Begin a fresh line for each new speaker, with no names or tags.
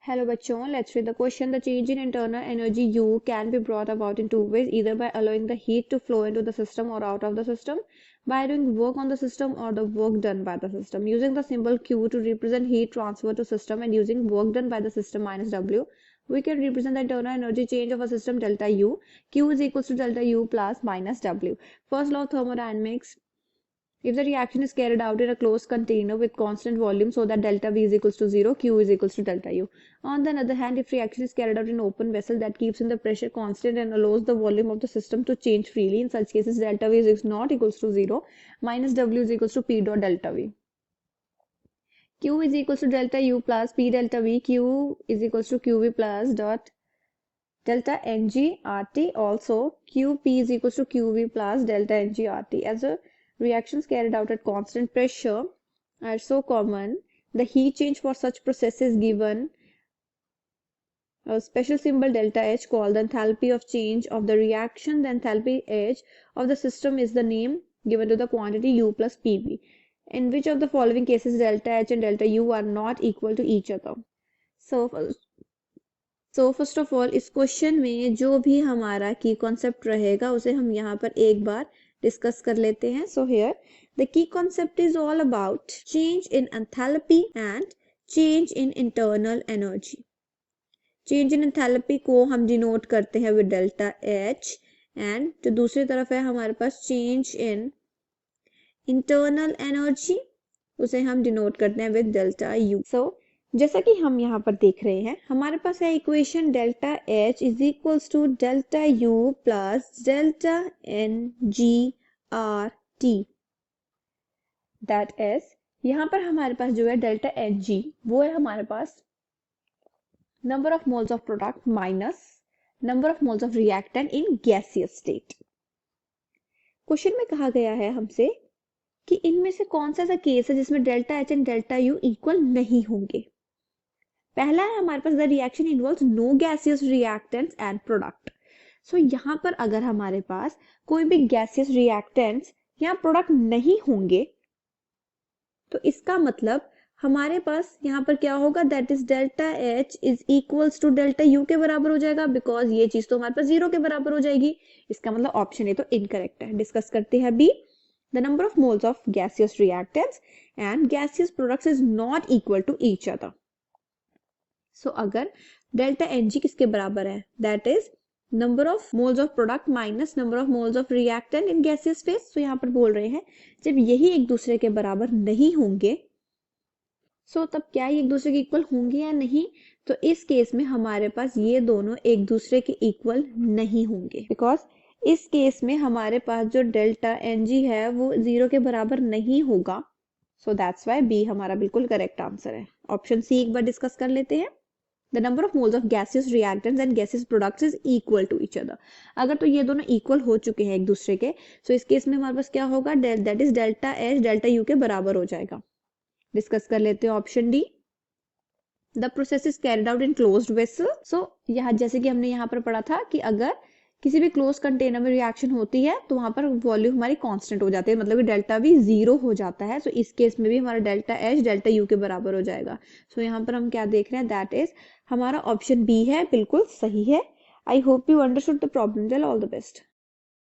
Hello bachon, let's read the question. The change in internal energy U can be brought about in two ways, either by allowing the heat to flow into the system or out of the system, by doing work on the system or the work done by the system. Using the symbol Q to represent heat transfer to system and using work done by the system minus W, we can represent the internal energy change of a system delta U. Q is equals to delta U plus minus W. First law of thermodynamics. If the reaction is carried out in a closed container with constant volume so that delta V is equals to 0, Q is equals to delta U. On the other hand, if reaction is carried out in an open vessel that keeps in the pressure constant and allows the volume of the system to change freely, in such cases delta V is not equals to 0, minus W is equals to P dot delta V. Q is equals to delta U plus P delta V. Q is equals to QV plus dot delta Ng RT. Also, QP is equals to QV plus delta Ng RT. As a reactions carried out at constant pressure are so common, the heat change for such processes given a special symbol delta H called the enthalpy of change of the reaction. The enthalpy H of the system is the name given to the quantity U plus PV. In which of the following cases delta H and delta U are not equal to each other? So first of all इस question में जो भी हमारा की concept रहेगा उसे हम यहाँ पर एक बार डिस्कस कर लेते हैं. So here the key concept is all about change in enthalpy and change in internal energy. Change in enthalpy को हम डिनोट करते हैं विद डेल्टा एच एंड जो दूसरी तरफ है हमारे पास चेंज इन इंटरनल एनर्जी उसे हम डिनोट करते हैं विद डेल्टा यू. सो जैसा कि हम यहाँ पर देख रहे हैं हमारे पास है equation delta H is equals to delta U plus delta N G R T. That is यहाँ पर हमारे पास जो है डेल्टा एच जी वो है हमारे पास number of moles of product minus number of moles of reactant in gaseous state. Question में कहा गया है हमसे कि इनमें से कौन सा ऐसा केस है जिसमें delta H and delta U equal नहीं होंगे. पहला है हमारे पास the reaction involves no gaseous reactants and product. So यहाँ पर अगर हमारे पास कोई भी गैसियस रिएक्टेंट्स या प्रोडक्ट नहीं होंगे तो इसका मतलब हमारे पास यहाँ पर क्या होगा that is delta H is equals to delta U के बराबर हो जाएगा बिकॉज ये चीज तो हमारे पास 0 के बराबर हो जाएगी. इसका मतलब ऑप्शन ए तो इनकरेक्ट है. डिस्कस करते हैं B. The number of moles of gaseous reactants and gaseous products is not equal to each other. So अगर delta Ng किसके बराबर है that is number of moles of product minus number of moles of reactant in gaseous phase. So यहाँ पर बोल रहे हैं जब यही एक दूसरे के बराबर नहीं होंगे so तब क्या ये एक दूसरे के इक्वल होंगे या नहीं. तो इस केस में हमारे पास ये दोनों एक दूसरे के इक्वल नहीं होंगे बिकॉज इस केस में हमारे पास जो डेल्टा Ng है वो 0 के बराबर नहीं होगा. सो दैट्स वाई बी हमारा बिल्कुल करेक्ट आंसर है. ऑप्शन सी एक बार डिस्कस कर लेते हैं. The number of moles of gaseous reactants and gaseous products is equal to each other. अगर तो ये दोनों इक्वल हो चुके हैं एक दूसरे के सो इस केस में हमारे पास क्या होगा that is delta H delta U के बराबर हो जाएगा. डिस्कस कर लेते हैं option D. The process is carried out in closed vessel. So यहाँ जैसे कि हमने यहाँ पर पढ़ा था कि अगर किसी भी क्लोज कंटेनर में रिएक्शन होती है तो वहां पर वॉल्यूम हमारी कांस्टेंट हो जाती है मतलब कि डेल्टा वी 0 हो जाता है. सो इस केस में भी हमारा डेल्टा एच डेल्टा यू के बराबर हो जाएगा. सो यहाँ पर हम क्या देख रहे हैं दैट इज हमारा ऑप्शन बी है बिल्कुल सही है. I hope you understood the problem. All the best.